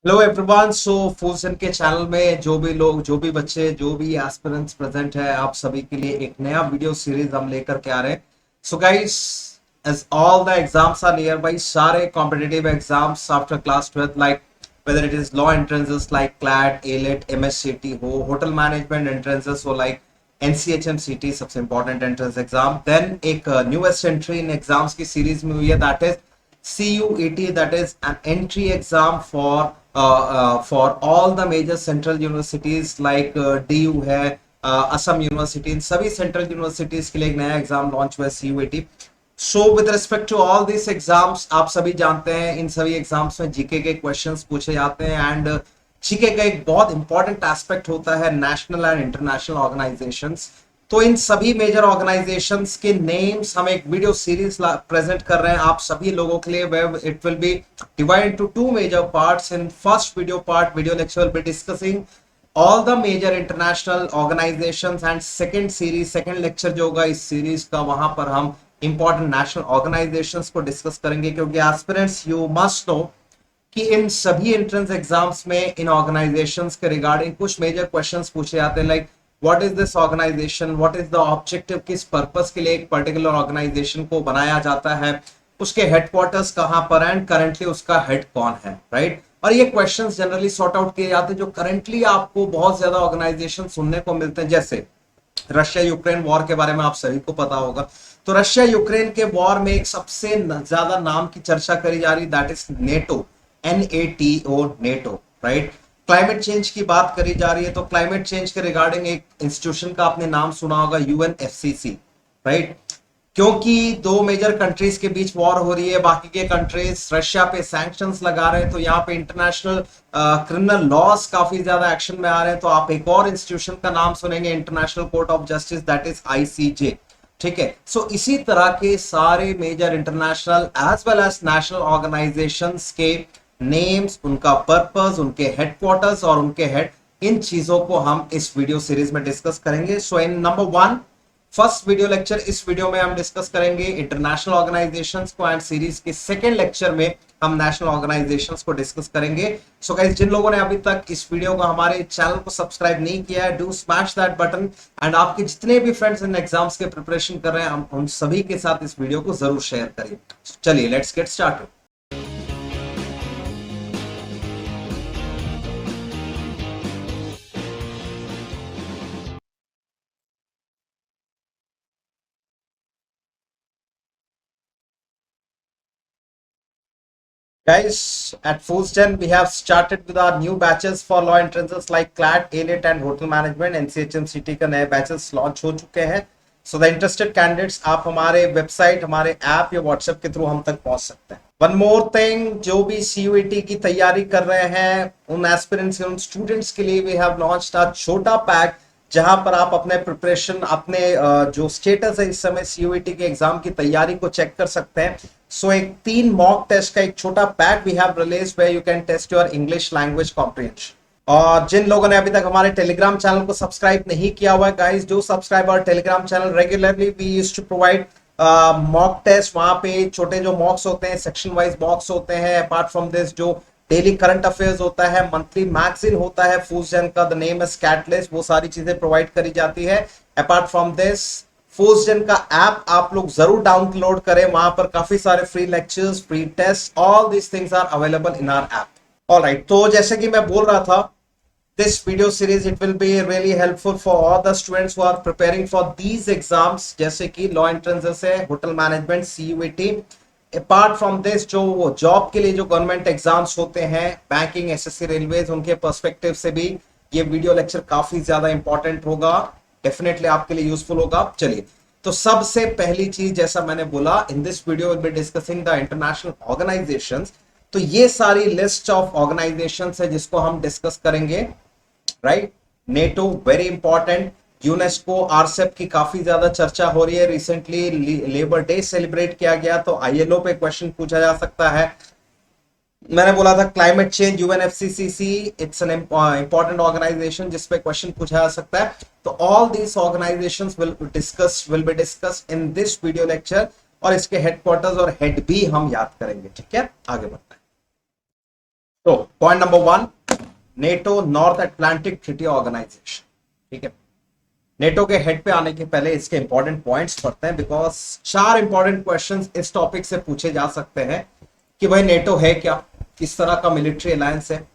Hello everyone. सो फूलसन के channel में जो भी लोग, जो भी बच्चे, जो भी एस्पिरेंट्स प्रेजेंट है, आप सभी के लिए एक नया वीडियो सीरीज हम लेकर के आ रहे हैं। So guys, as all the exams are nearby, सारे कॉम्पिटिटिव एग्जाम्स आफ्टर क्लास 12 लाइक whether it is law entrances like CLAT, ALET, MSCT हो, होटल मैनेजमेंट एंट्रेंसेस हो लाइक NCHMCT सबसे इंपॉर्टेंट एंट्रेंस एग्जाम, देन एक newest entry in exams की series में हुई है, that is CUET, that is an entry exam for all the major central universities like DU है, Assam university, इन सभी central universities के लिए एक नया एग्जाम लॉन्च हुआ है CUET। So with respect to all this exams, आप सभी जानते हैं इन सभी एग्जाम्स में जीके के क्वेश्चंस पूछे जाते हैं एंड जीके का एक बहुत इंपॉर्टेंट एस्पेक्ट होता है नेशनल एंड इंटरनेशनल ऑर्गेनाइजेशंस। तो इन सभी मेजर ऑर्गेनाइजेशंस के नेम्स हम एक वीडियो सीरीज प्रेजेंट कर रहे हैं आप सभी लोगों के लिए, where it will be divided into two major parts. In first video part, video lecture will be discussing all the major international organisations and second series, second lecture जो होगा इस सीरीज का, वहां पर हम इंपॉर्टेंट नेशनल ऑर्गेनाइजेशंस को discuss करेंगे, क्योंकि एस्पिरेंट्स यू मस्ट नो कि इन सभी एंट्रेंस एग्जाम्स में इन ऑर्गेनाइजेशंस के रिगार्डिंग कुछ मेजर क्वेश्चंस पूछे जाते हैं, like what is this organisation, what is the objective, किस पर्पस के लिए एक पर्टिकुलर ऑर्गेनाइजेशन को बनाया जाता है, उसके हेडक्वार्टर्स कहां पर एंड करंटली उसका हेड कौन है, राइट। और ये क्वेश्चंस जनरली सॉर्ट आउट किए जाते हैं जो करंटली आपको बहुत ज्यादा ऑर्गेनाइजेशन सुनने को मिलते हैं, जैसे रशिया यूक्रेन वॉर के बारे में आप सभी को पता होगा। तो रशिया यूक्रेन के वॉर में एक सबसे ज्यादा नाम की चर्चा करी जा रही, that is NATO, NATO, NATO, right. Climate change की बात करी जा रही है, तो क्लाइमेट चेंज के रिगार्डिंग एक इंस्टीट्यूशन का आपने नाम सुना होगा, UNFCCC, राइट। क्योंकि दो मेजर कंट्रीज के बीच वॉर हो रही है, बाकी के कंट्रीज रशिया पे सैंक्शंस लगा रहे हैं, तो यहाँ पे इंटरनेशनल क्रिमिनल लॉस काफी ज्यादा एक्शन में आ रहे हैं। तो आप एक और इंस्टीट्यूशन का नाम सुनेंगे, international court of justice, that is ICJ, ठीक है। सो इसी तरह के सारे major international as well as national organisations के नेम्स, उनका पर्पस, उनके हेडक्वार्टर्स और उनके हेड, इन चीजों को हम इस वीडियो सीरीज में डिस्कस करेंगे। So in number one, first video lecture, इस वीडियो में हम डिस्कस करेंगे इंटरनेशनल ऑर्गेनाइजेशंस को एंड सीरीज के सेकंड लेक्चर में हम नेशनल ऑर्गेनाइजेशंस को डिस्कस करेंगे। सो गाइस, जिन लोगों ने अभी तक इस वीडियो को, हमारे चैनल को सब्सक्राइब नहीं किया है, do smash that button and आपके जितने भी फ्रेंड्स इन एग्जाम्स के प्रिपरेशन कर रहे हैं, हम उन सभी के साथ इस वीडियो को जरूर शेयर करिए। चलिए let's get started. Guys, at Fulston, we have started with our new batches for law entrances like CLAT, ALET and Hotel Management। NCHMCT का नए batches launch हो चुके हैं। So the interested candidates, आप हमारे वेबसाइट, हमारे ऐप या WhatsApp के थ्रू हम तक पहुंच सकते हैं। वन मोर थिंग, जो भी CUET की तैयारी कर रहे हैं, उन एस्पिरेंट्स, उन स्टूडेंट्स के लिए वी हैव लॉन्च्ड अ छोटा पैक, जहां पर आप अपने प्रिपरेशन, अपने जो स्टेटस है इस समय CUET के एग्जाम की तैयारी को चेक कर सकते हैं। सो एक 3 मॉक टेस्ट का एक छोटा pack we have released where you can test your English language comprehension. और जिन लोगों ने अभी तक हमारे टेलीग्राम चैनल को सब्सक्राइब नहीं किया हुआ है, guys do subscribe our Telegram channel. Regularly we used to provide mock test, वहां पे छोटे जो मॉक्स होते हैं, सेक्शन वाइज मॉक्स होते हैं। अपार्ट फ्रॉम दिस, जो डेली करंट अफेयर्स होता है, मंथली मैगजीन होता है फूसजन का, द नेम इज कैटलिस्ट, वो सारी चीजें प्रोवाइड करी जाती है। अपार्ट फ्रॉम दिस, फूसजन का ऐप आप लोग जरूर डाउनलोड करें, वहां पर काफी सारे free lectures, free test, all these things are available in our app. Alright, तो जैसे कि मैं बोल रहा था, this video series it will be really helpful for all the students who are preparing for these exams, जैसे कि law entrances है, hotel management, CUET। Apart from this, जो वो जॉब के लिए जो गवर्नमेंट एग्जाम्स होते हैं, बैंकिंग, SSC, रेलवेज, उनके पर्सपेक्टिव से भी ये वीडियो लेक्चर काफी ज्यादा इंपॉर्टेंट होगा, डेफिनेटली आपके लिए यूजफुल होगा। चलिए, तो सबसे पहली चीज, जैसा मैंने बोला, इन this video will be discussing the international organisations. तो ये सारी लिस्ट ऑफ ऑर्गेनाइजेशंस है जिसको हम डिस्कस करेंगे, right. NATO very important, UNESCO, RCEP की काफी ज्यादा चर्चा हो रही है। रिसेंटली लेबर डे सेलिब्रेट किया गया, तो ILO पे क्वेश्चन पूछा जा सकता है। मैंने बोला था climate change, UNFCCC, it's an important organisation जिसपे क्वेश्चन पूछा जा सकता है। तो all these organisations will be discuss in this video lecture, और इसके हेडक्वार्टर्स और हेड भी हम याद करेंगे, ठीक है। आगे बढ़ते हैं। तो point number 1, NATO North Atlantic Treaty Organisation. ठीक है, नेटो के हेड पे आने के पहले इसके इंपॉर्टेंट पॉइंट्स पढ़ते हैं, बिकॉज 4 इंपॉर्टेंट क्वेश्चंस इस टॉपिक से पूछे जा सकते हैं कि भाई नेटो है क्या, किस तरह का मिलिट्री अलायंस है,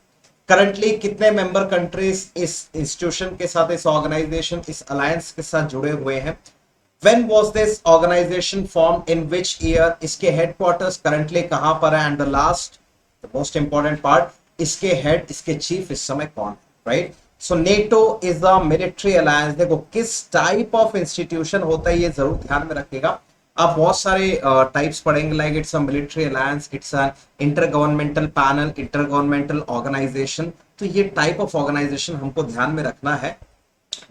करंटली कितने मेंबर कंट्रीज इस इंस्टीट्यूशन के साथ, इस ऑर्गेनाइजेशन, इस अलायंस के साथ जुड़े हुए हैं, when was this organization formed, in which year, इसके हेडक्वार्टर्स करंटली कहां पर है, and the last the most important part, इसके हेड, इसके चीफ इस समय कौन है, right. So NATO is a military alliance. देखो किस टाइप ऑफ इंस्टीट्यूशन होता है ये जरूर ध्यान में रखिएगा। आप बहुत सारे टाइप्स पढ़ेंगे, like it's a military alliance, it's a inter governmental panel, inter governmental organisation. तो ये टाइप ऑफ ऑर्गेनाइजेशन हमको ध्यान में रखना है।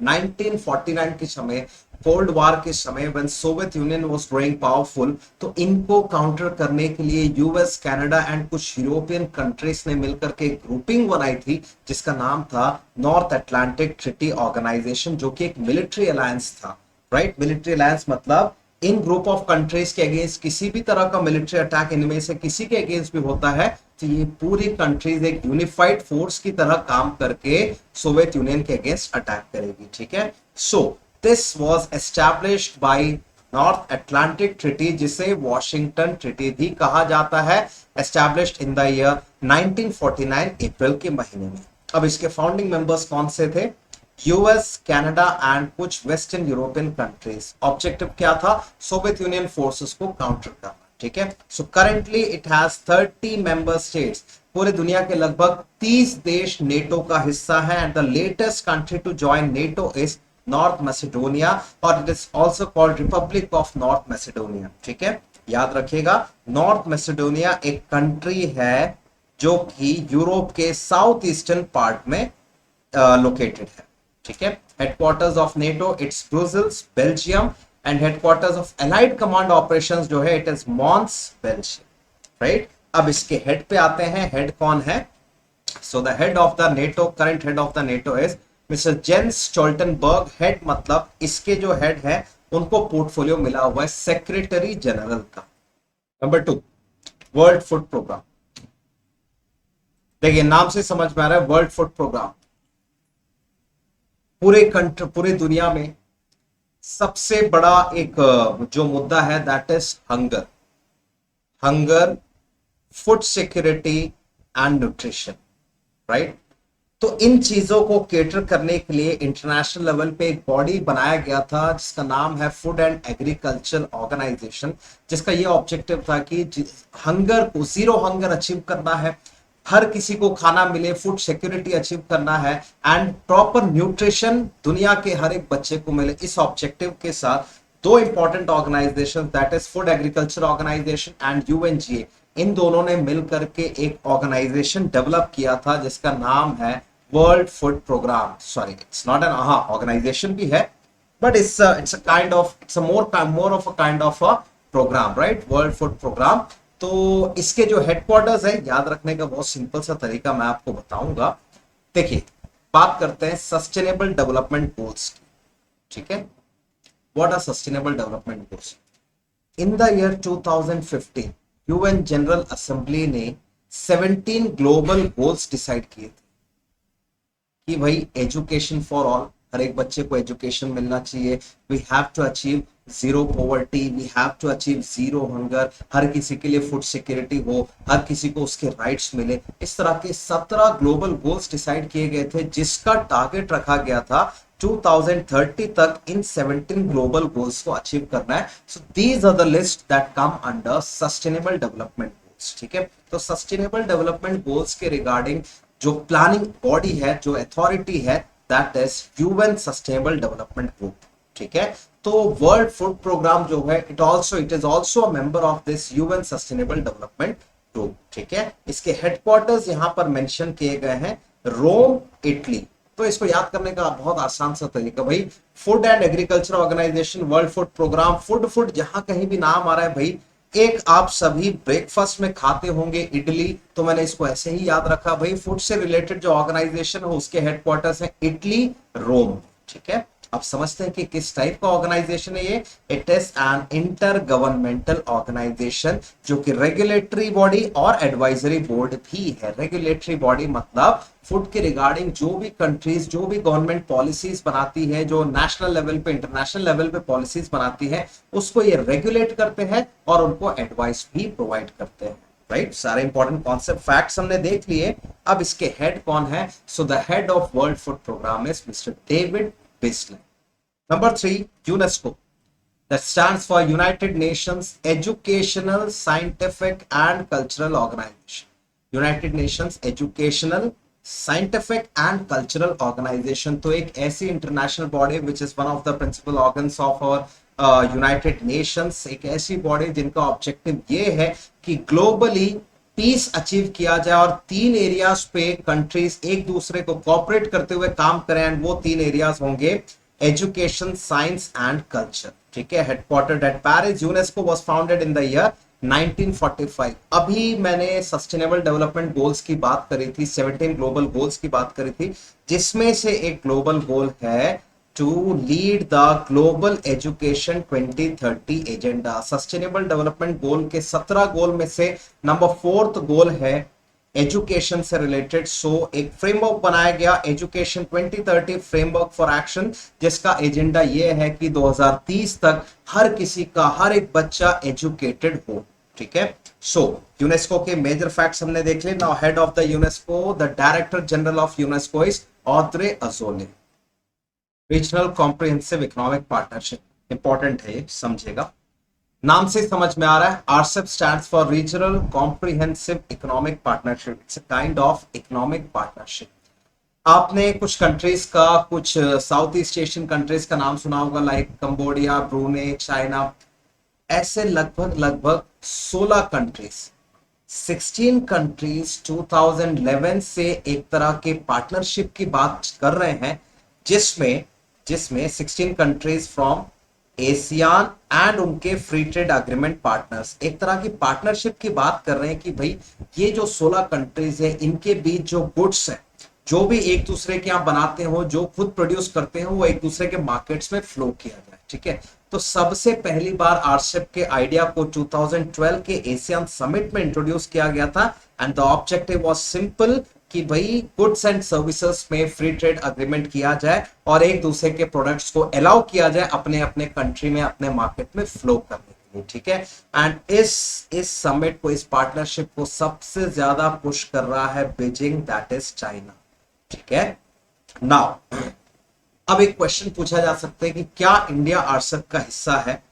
1949 के समय, कोल्ड वार के समय, when Soviet union was growing powerful, तो इनको काउंटर करने के लिए यूएस, कनाडा एंड कुछ यूरोपियन कंट्रीज ने मिलकर के एक ग्रुपिंग बनाई थी जिसका नाम था नॉर्थ अटलांटिक ट्रीटी ऑर्गेनाइजेशन, जो कि एक मिलिट्री अलायंस था, राइट। मिलिट्री अलायंस मतलब इन ग्रुप ऑफ कंट्रीज के अगेंस्ट किसी भी तरह का मिलिट्री अटैक इनमें से किसी के अगेंस्ट भी होता है तो ये पूरी कंट्रीज एक यूनिफाइड फोर्स की तरह काम करके सोवियत यूनियन के अगेंस्ट अटैक करेगी। ठीक है, so this was established bye north Atlantic treaty, जिसे वॉशिंगटन ट्रीटी भी कहा जाता है, एस्टैब्लिश्ड इन द ईयर 1949 अप्रैल के महीने में। अब इसके फाउंडिंग मेंबर्स कौन से थे? यूएस, कनाडा एंड कुछ वेस्टर्न यूरोपियन कंट्रीज। ऑब्जेक्टिव क्या था? सोवियत यूनियन फोर्सेस को काउंटर करना। ठीक है, so currently it has 30 member states. पूरे दुनिया के लगभग 30 देश नेटो का हिस्सा है, and the latest country to join NATO is North Macedonia, और it is also called Republic of North Macedonia. ठीक है, याद रखिएगा, नॉर्थ मैसेडोनिया एक कंट्री है जो कि यूरोप के साउथ ईस्टर्न पार्ट में लोकेटेड है। ठीक है, headquarters of NATO it's Brussels, Belgium, and headquarters of allied command operations जो है it is Mons, Belgium, right. अब इसके हेड पे आते हैं, हेड कौन है? So the head of the NATO, current head of the NATO is mister Jens Stoltenberg. Head मतलब इसके जो हेड है उनको पोर्टफोलियो मिला हुआ है सेक्रेटरी जनरल का। Number 2, world food programme. देखिए नाम से समझ में आ रहा है, वर्ल्ड फूड प्रोग्राम पूरे दुनिया में सबसे बड़ा एक जो मुद्दा है that is hunger, food security and nutrition, right. तो इन चीजों को केटर करने के लिए इंटरनेशनल लेवल पे एक बॉडी बनाया गया था जिसका नाम है फूड एंड एग्रीकल्चर ऑर्गेनाइजेशन, जिसका ये ऑब्जेक्टिव था कि हंगर को, जीरो हंगर अचीव करना है, हर किसी को खाना मिले, फूड सिक्योरिटी अचीव करना है, एंड प्रॉपर न्यूट्रिशन दुनिया के हर एक बच्चे को मिले। इस ऑब्जेक्टिव के साथ दो important organisation that is food agriculture organisation and UNGA, इन दोनों ने मिलकर के एक ऑर्गेनाइजेशन डेवलप किया था जिसका नाम है world food programme. Sorry, it's not an organisation भी है, but it's a kind of, it's more of a kind of a programme, right, world food programme. तो इसके जो हेडक्वार्टर्स है, याद रखने का बहुत सिंपल सा तरीका मैं आपको बताऊंगा। देखिए, बात करते हैं सस्टेनेबल डेवलपमेंट गोल्स की। ठीक है, what are sustainable development goals? In the year 2015 UN general assembly ने 17 ग्लोबल गोल्स डिसाइड किए थे कि भाई एजुकेशन फॉर ऑल, हर एक बच्चे को एजुकेशन मिलना चाहिए, we have to achieve zero poverty, we have to achieve zero hunger, हर किसी के लिए फूड सिक्योरिटी हो, हर किसी को उसके राइट्स मिले। इस तरह के 17 ग्लोबल गोल्स डिसाइड किए गए थे जिसका टारगेट रखा गया था 2030 तक इन 17 ग्लोबल गोल्स को अचीव करना है। So these are the list that come under sustainable development goals. ठीक है, तो सस्टेनेबल डेवलपमेंट गोल्स के रिगार्डिंग जो प्लानिंग बॉडी है, जो अथॉरिटी है, that is UN sustainable development group. ठीक है, तो वर्ल्ड फूड प्रोग्राम जो है it is also a member of this UN sustainable development group. ठीक है, इसके हेडक्वार्टर्स यहां पर मेंशन किए गए हैं, रोम, इटली। तो इसको याद करने का बहुत आसान सा तरीका, भाई food and agriculture organisation, world food programme, food जहां कहीं भी नाम आ रहा है भाई, एक आप सभी ब्रेकफास्ट में खाते होंगे इडली, तो मैंने इसको ऐसे ही याद रखा भाई, फूड से रिलेटेड जो ऑर्गेनाइजेशन है उसके हेडक्वार्टर्स है इटली, रोम। ठीक है, अब समझते हैं कि किस टाइप का ऑर्गेनाइजेशन है ये। It is an inter governmental organisation, जो कि रेगुलेटरी बॉडी और एडवाइजरी बोर्ड भी है। रेगुलेटरी बॉडी मतलब फूड के रिगार्डिंग जो भी कंट्रीज, जो भी गवर्नमेंट पॉलिसीज बनाती है, जो नेशनल लेवल पे, इंटरनेशनल लेवल पे पॉलिसीज बनाती है, उसको ये रेगुलेट करते हैं और उनको एडवाइस भी प्रोवाइड करते हैं। राइट, सारे इंपॉर्टेंट कॉन्सेप्ट फैक्ट्स हमने देख लिए। अब इसके हेड कौन है? So the head of World food Programme is mister David Beasley. Number three, UNESCO. That stands for United Nations Educational, Scientific and Cultural Organization. United Nations Educational, Scientific and Cultural Organization तो एक ऐसी international body which is one of the principal organs of our United Nations. एक ऐसी body जिनका objective ये है कि globally piece achieve किया जाए और 3 एरियाज पे कंट्रीज एक दूसरे को कोऑपरेट करते हुए काम करें, एंड वो 3 एरियाज होंगे एजुकेशन, साइंस एंड कल्चर। ठीक है, headquartered eight Paris. UNESCO was founded in the year 1945। अभी मैंने सस्टेनेबल डेवलपमेंट गोल्स की बात करी थी, 17 ग्लोबल गोल्स की बात करी थी, जिसमें से एक ग्लोबल गोल है to lead the global education 2030 agenda. Sustainable development goal के 17 गोल में से नंबर 4th गोल है एजुकेशन से रिलेटेड। सो एक फ्रेमवर्क बनाया गया, एजुकेशन 2030 फ्रेमवर्क फॉर एक्शन, जिसका एजेंडा ये है कि 2030 तक हर किसी का, हर एक बच्चा एजुकेटेड हो। ठीक है, सो यूनेस्को के मेजर फैक्ट्स हमने देख लिए। Now head of the UNESCO, the director general of UNESCO is Audrey Azoulay. Regional comprehensive economic partnership important है, समझेगा, नाम से समझ में आ रहा है। RCEP stands for regional comprehensive economic partnership. It's a kind of economic partnership. आपने कुछ कंट्रीज का, कुछ साउथ ईस्ट एशियन कंट्रीज का नाम सुना होगा, लाइक कंबोडिया, ब्रूनेई, चाइना। ऐसे लगभग लगभग 16 कंट्रीज, 16 कंट्रीज 2011 से एक तरह के पार्टनरशिप की बात कर रहे हैं, जिसमें 16 कंट्रीज फ्रॉम एशियान एंड उनके फ्री ट्रेड अग्रीमेंट पार्टनर्स एक तरह की पार्टनरशिप की बात कर रहे हैं कि भाई ये जो 16 कंट्रीज है, इनके बीच जो गुड्स है, जो भी एक दूसरे के यहाँ बनाते हो, जो खुद प्रोड्यूस करते हो, वो एक दूसरे के मार्केट्स में फ्लो किया जाए। ठीक है, तो सबसे पहली बार आरसेप के आइडिया को 2012 के एशियन समिट में इंट्रोड्यूस किया गया था, and the objective was simple कि भाई गुड्स एंड सर्विसेज में फ्री ट्रेड अग्रीमेंट किया जाए और एक दूसरे के प्रोडक्ट्स को अलाउ किया जाए अपने अपने कंट्री में, अपने मार्केट में फ्लो करने के लिए। ठीक है, एंड इस समिट को, इस पार्टनरशिप को सबसे ज्यादा पुश कर रहा है बीजिंग, दैट इज चाइना। ठीक है, नाउ अब एक क्वेश्चन पूछा जा सकता है कि क्या इंडिया आरसेप का हिस्सा है?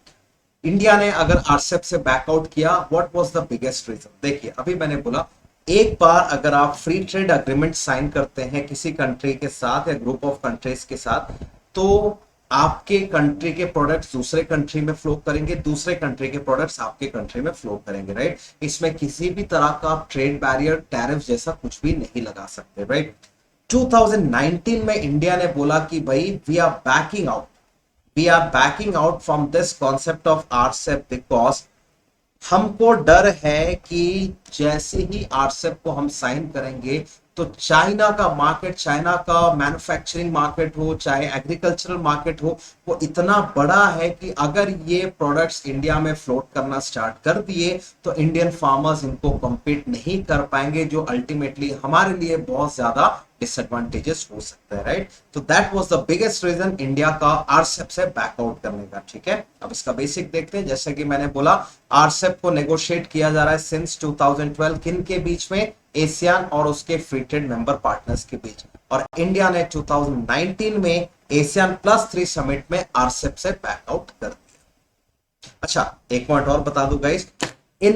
इंडिया ने अगर आरसेप से बैकआउट किया, what was the biggest reason? देखिए, अभी मैंने बोला एक बार अगर आप फ्री ट्रेड अग्रीमेंट साइन करते हैं किसी कंट्री के साथ या ग्रुप ऑफ कंट्रीज के साथ, तो आपके कंट्री के प्रोडक्ट्स दूसरे कंट्री में फ्लो करेंगे, दूसरे कंट्री के प्रोडक्ट्स आपके कंट्री में फ्लो करेंगे। राइट, इसमें किसी भी तरह का ट्रेड बैरियर, टैरिफ जैसा कुछ भी नहीं लगा सकते। राइट, 2019 में इंडिया ने बोला कि भाई we are backing out from this concept of RCEP because हमको डर है कि जैसे ही आरसेप को हम साइन करेंगे तो चाइना का मार्केट, चाइना का मैन्युफैक्चरिंग मार्केट हो, चाहे एग्रीकल्चरल मार्केट हो, वो इतना बड़ा है कि अगर ये प्रोडक्ट्स इंडिया में फ्लोट करना स्टार्ट कर दिए तो इंडियन फार्मर्स इनको कम्पीट नहीं कर पाएंगे, जो अल्टीमेटली हमारे लिए बहुत ज्यादा डिसएडवांटेजेस हो सकता है। राइट, तो that was the biggest reason India का आरसेप से बैकआउट करने का। ठीक है, अब इसका बेसिक देखते हैं। जैसे कि मैंने बोला, आरसेप को नेगोशिएट किया जा रहा है सिंस 2012 किन के बीच में? एशियन और उसके फ्री ट्रेड मेंबर पार्टनर्स के बीच, और इंडिया ने 2019 में एशियन +3 समिट में आरसेप से बैकआउट कर दिया। अच्छा, एक पॉइंट और बता दूं गाइस, इन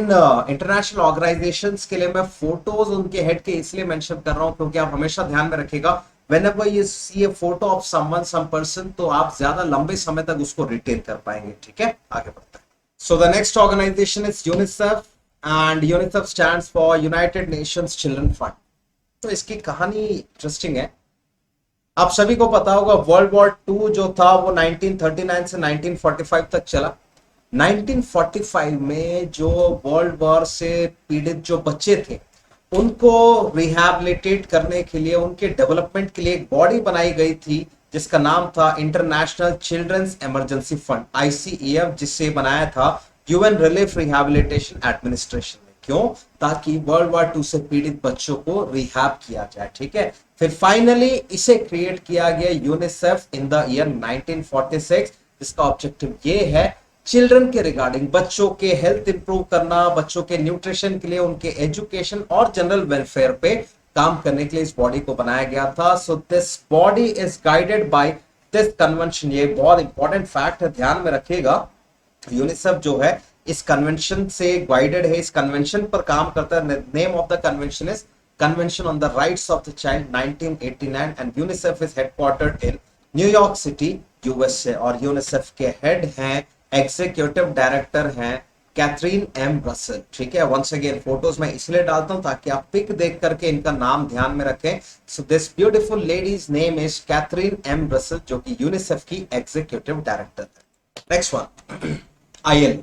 इंटरनेशनल ऑर्गेनाइजेशंस के लिए मैं फोटोज उनके हेड के इसलिए मेंशन कर रहा हूं क्योंकि आप हमेशा ध्यान में रखिएगा, whenever you see a photo of someone, some person, तो आप ज्यादा लंबे समय तक उसको रिटेन कर पाएंगे। ठीक है, आगे बढ़ते हैं। So the next organisation is UNICEF, and UNICEF stands for United Nations children fund. तो इसकी कहानी इंटरेस्टिंग है। आप सभी को पता होगा वर्ल्ड वॉर 2 जो था वो 1939 से 1945 तक चला। 1945 में जो वर्ल्ड वॉर से पीड़ित जो बच्चे थे, उनको रिहैबिलिटेट करने के लिए, उनके डेवलपमेंट के लिए एक बॉडी बनाई गई थी जिसका नाम था international children's emergency fund ICEF, जिसे बनाया था यूएन रिलीफ रिहैबिलिटेशन एडमिनिस्ट्रेशन ने। क्यों? ताकि वर्ल्ड वॉर 2 से पीड़ित बच्चों को रिहैब किया जाए। ठीक है, फिर फाइनली इसे क्रिएट किया गया यूनिसेफ इन द ईयर 1946, जिसका ऑब्जेक्टिव ये है चिल्ड्रन के रिगार्डिंग, बच्चों के हेल्थ इंप्रूव करना, बच्चों के न्यूट्रिशन के लिए, उनके एजुकेशन और जनरल वेलफेयर पे काम करने के लिए इस बॉडी को बनाया गया था। So this body is guided by this convention. ये बहुत इंपॉर्टेंट फैक्ट है, ध्यान में रखिएगा। यूनिसेफ जो है इस कन्वेंशन से गाइडेड है, इस कन्वेंशन पर काम करता है। Name of the convention is convention on the rights of the child 1989 and UNICEF is headquartered in New York city, USA। और यूनिसेफ के हेड हैं, एग्जीक्यूटिव डायरेक्टर हैं कैथरीन एम रसल। ठीक है, वंस अगेन फोटोज मैं इसलिए डालता हूं ताकि आप पिक देख करके इनका नाम ध्यान में रखें। So this beautiful lady's name is Catherine M Russell, जो कि यूनिसेफ की एग्जीक्यूटिव डायरेक्टर है। Next one, ILO,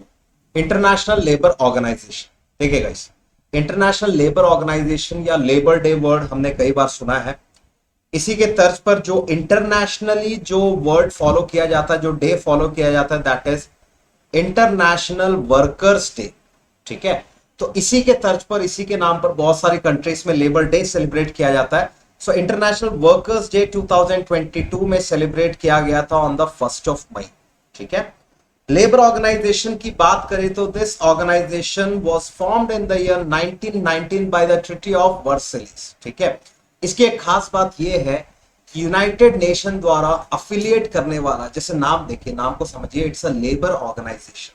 international labour organisation. देखिए गाइस, इंटरनेशनल लेबर ऑर्गेनाइजेशन या लेबर डे वर्ड हमने कई बार सुना है। इसी के तर्ज पर जो इंटरनेशनली जो वर्ड फॉलो किया जाता है, जो डे फॉलो किया जाता है, that is international workers day. ठीक है, तो इसी के तर्ज पर, इसी के नाम पर बहुत सारी कंट्रीज में लेबर डे सेलिब्रेट किया जाता है। सो इंटरनेशनल वर्कर्स डे 2022 में सेलिब्रेट किया गया था ऑन द 1 मई। ठीक है, लेबर ऑर्गेनाइजेशन की बात करें तो this organisation was formed in the year 1919 by the treaty of Versailles. ठीक है, इसकी एक खास बात यह है कि यूनाइटेड नेशन द्वारा अफिलिएट करने वाला, जैसे नाम देखिए, नाम को समझिए, इट्स अ लेबर ऑर्गेनाइजेशन।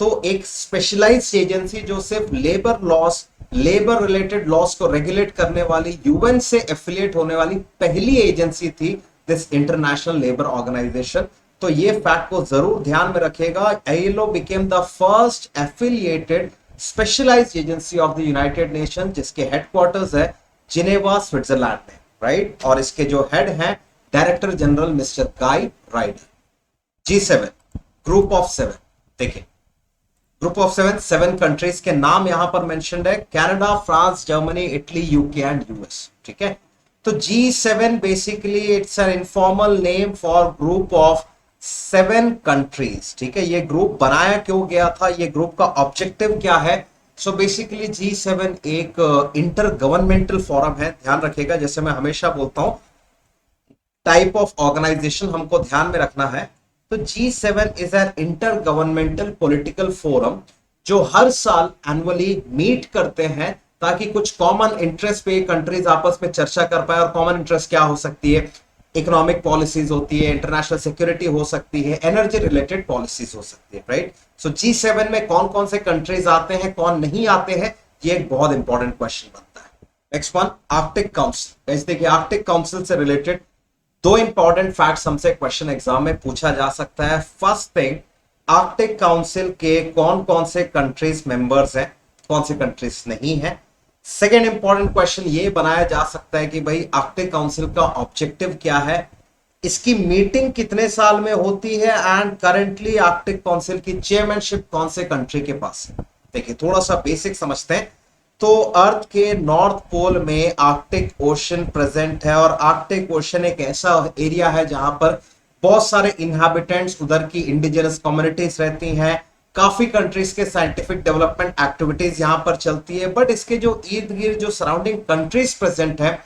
तो एक स्पेशलाइज्ड एजेंसी जो सिर्फ labour laws, labour related loss को रेगुलेट करने वाली, यूएन से एफिलिएट होने वाली पहली एजेंसी थी दिस इंटरनेशनल लेबर ऑर्गेनाइजेशन। तो ये फैक्ट को जरूर ध्यान में रखिएगा। ILO became the first affiliated specialized agency of the United Nations, जिसके हेडक्वार्टर्स है जिनेवा, स्विट्जरलैंड में, राइट। और इसके जो हेड हैं डायरेक्टर जनरल मिस्टर गाई राइडर। G7, ग्रुप ऑफ 7, देखिए ग्रुप ऑफ 7 कंट्रीज के नाम यहां पर मेंशन्ड है, Canada, France, Germany, Italy, UK and US। ठीक है, तो G7 basically it's an informal name for group of 7 countries. ठीक है, ये ग्रुप बनाया क्यों गया था, ये ग्रुप का ऑब्जेक्टिव क्या है? सो बेसिकली G7 एक इंटर गवर्नमेंटल फोरम है। ध्यान रखिएगा, जैसे मैं हमेशा बोलता हूं, टाइप ऑफ ऑर्गेनाइजेशन हमको ध्यान में रखना है। तो G7 is an inter governmental political forum जो हर साल एनुअली मीट करते हैं ताकि कुछ कॉमन इंटरेस्ट पे कंट्रीज आपस में चर्चा कर पाए। और कॉमन इंटरेस्ट क्या हो सकती है? इकोनॉमिक पॉलिसीज होती है, इंटरनेशनल सिक्योरिटी हो सकती है, एनर्जी रिलेटेड पॉलिसीज हो सकती है, राइट। सो G7 में कौन कौन से कंट्रीज आते हैं, कौन नहीं आते हैं, ये एक बहुत इंपॉर्टेंट क्वेश्चन बनता है। Next one, Arctic council. देखिए, आर्कटिक काउंसिल से रिलेटेड 2 इंपॉर्टेंट फैक्ट्स हमसे क्वेश्चन एग्जाम में पूछा जा सकता है। फर्स्ट थिंग, आर्कटिक काउंसिल के कौन कौन से कंट्रीज मेंबर्स हैं, कौन से कंट्रीज नहीं है। सेकेंड इंपॉर्टेंट क्वेश्चन ये बनाया जा सकता है कि भाई आर्कटिक काउंसिल का ऑब्जेक्टिव क्या है, इसकी मीटिंग कितने साल में होती है, एंड करंटली आर्कटिक काउंसिल की चेयरमैनशिप कौन से कंट्री के पास है। देखिए, थोड़ा सा बेसिक समझते हैं। तो अर्थ के नॉर्थ पोल में आर्कटिक ओशन प्रेजेंट है, और आर्कटिक ओशन एक ऐसा एरिया है जहां पर बहुत सारे इंहाबिटेंट्स, उधर की इंडिजिनस कम्युनिटीज रहती हैं। काफी कंट्रीज के साइंटिफिक डेवलपमेंट एक्टिविटीज यहां पर चलती है। बट इसके जो इर्द गिर्द जो सराउंडिंग कंट्रीज प्रेजेंट है,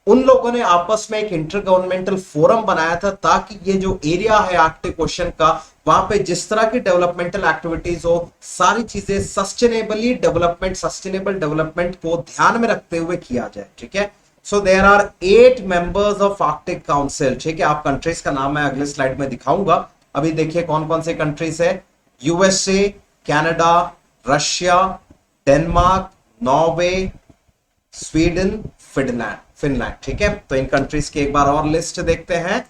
उन लोगों ने आपस में एक इंटर गवर्नमेंटल फोरम बनाया था ताकि ये जो एरिया है आर्कटिक ओशन का, वहां पे जिस तरह की डेवलपमेंटल एक्टिविटीज हो, सारी चीजें सस्टेनेबल डेवलपमेंट को ध्यान में रखते हुए किया जाए। ठीक है, so there are 8 members of Arctic council. ठीक है, आप कंट्रीज का नाम मैं अगले स्लाइड में दिखाऊंगा। अभी देखिए कौन कौन से कंट्रीज है। USA, Canada, Russia, Denmark, Norway, Sweden, Finland. ठीक है, तो इन कंट्रीज की एक बार और लिस्ट देखते हैं।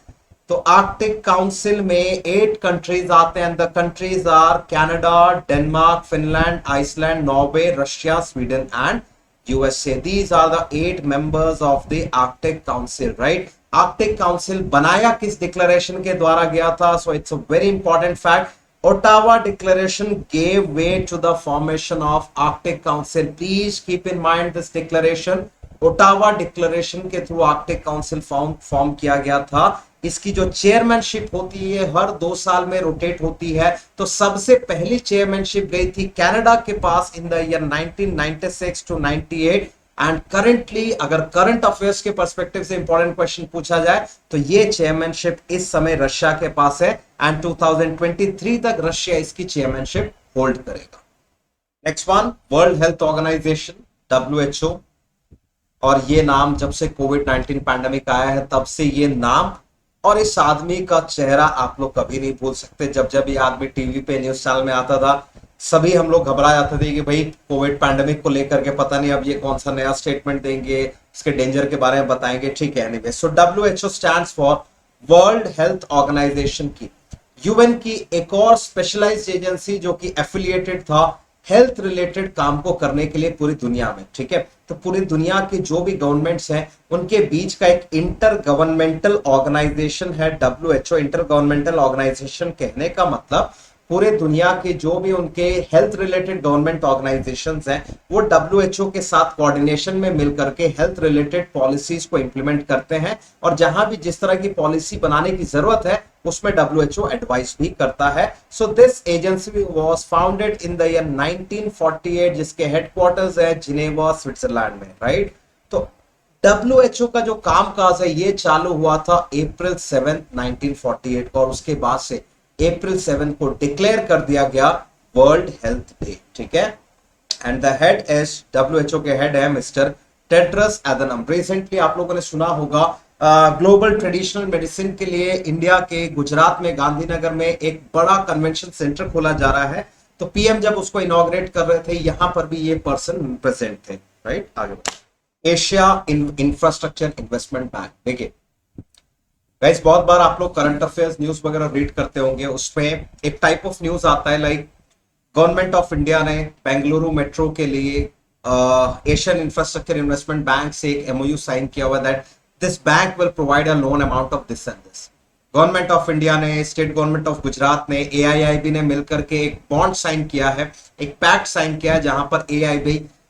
तो आर्कटिक काउंसिल में 8 कंट्रीज आते हैं। The countries are Canada, Denmark, Finland, Iceland, Norway, Russia, Sweden and USA. These are the 8 members of the Arctic Council, right? Arctic council बनाया किस डिक्लेरेशन के द्वारा गया था? So it's a very important fact. Ottawa Declaration gave way to the formation of Arctic Council. Please keep in mind this declaration. Ottawa Declaration के through Arctic council form किया गया था इसकी जो चेयरमैनशिप होती है हर 2 साल में रोटेट होती है। तो सबसे पहली चेयरमैनशिप गई थी कनाडा के पास in the year 1996 to 98। And currently अगर करंट अफेयर्स के पर्सपेक्टिव से इंपॉर्टेंट क्वेश्चन पूछा जाए तो ये चेयरमैनशिप इस समय रशिया के पास है एंड 2023 तक रशिया इसकी चेयरमैनशिप होल्ड करेगा। Next one, world health organisation WHO। और ये नाम जब से कोविड-19 पैंडेमिक आया है तब से ये नाम और इस आदमी का चेहरा आप लोग कभी नहीं भूल सकते। जब जब ये आदमी टीवी पे न्यूज चैनल में आता था सभी हम लोग घबरा जाते थे कि भाई कोविड पैंडेमिक को लेकर के पता नहीं अब ये कौन सा नया स्टेटमेंट देंगे, इसके डेंजर के बारे में बताएंगे। ठीक है, anyway so WHO stands for world health organisation की, यूएन की एक और स्पेशलाइज्ड एजेंसी जो कि एफिलिएटेड था हेल्थ रिलेटेड काम को करने के लिए पूरी दुनिया में। ठीक है, तो पूरी दुनिया के जो भी गवर्नमेंट्स हैं उनके बीच का एक इंटर गवर्नमेंटल ऑर्गेनाइजेशन है WHO। इंटर गवर्नमेंटल ऑर्गेनाइजेशन कहने का मतलब पूरे दुनिया के जो भी उनके हेल्थ रिलेटेड गवर्नमेंट ऑर्गेनाइजेशंस हैं वो WHO के साथ कोऑर्डिनेशन में मिलकर के हेल्थ रिलेटेड पॉलिसीज को इंप्लीमेंट करते हैं और जहां भी जिस तरह की पॉलिसी बनाने की जरूरत है उसमें WHO एडवाइस भी करता है। So this agency was founded in the year 1948 जिसके हेडक्वार्टर्स है जिनेवा स्विट्जरलैंड में, राइट। तो WHO का जो कामकाज है ये चालू हुआ था अप्रैल 7, 1948 को और उसके बाद से अप्रैल 7 को डिक्लेयर कर दिया गया वर्ल्ड हेल्थ डे। ठीक है, and the head is WHO के हेड है मिस्टर टेड्रस एडनम। रिसेंटली आप लोगों ने सुना होगा ग्लोबल ट्रेडिशनल मेडिसिन के लिए इंडिया के गुजरात में गांधीनगर में एक बड़ा कन्वेंशन सेंटर खोला जा रहा है। तो पीएम जब उसको इनॉग्रेट कर रहे थे यहां पर भी ये पर्सन प्रेजेंट थे, राइट। आगे एशिया इंफ्रास्ट्रक्चर इन्वेस्टमेंट बैंक। देखिए गाइस बहुत बार आप लोग करंट अफेयर्स न्यूज वगैरह रीड करते होंगे, उसमें एक टाइप ऑफ न्यूज आता है लाइक गवर्नमेंट ऑफ इंडिया ने बेंगलुरु मेट्रो के लिए एशियन इंफ्रास्ट्रक्चर इन्वेस्टमेंट बैंक से एक MOU साइन किया हुआ that this bank will provide a loan amount of this and this. Government of India ने, स्टेट गवर्नमेंट ऑफ गुजरात ने, AIIB ने मिलकर के एक बॉन्ड साइन किया है, एक पैक्ट साइन किया है जहां पर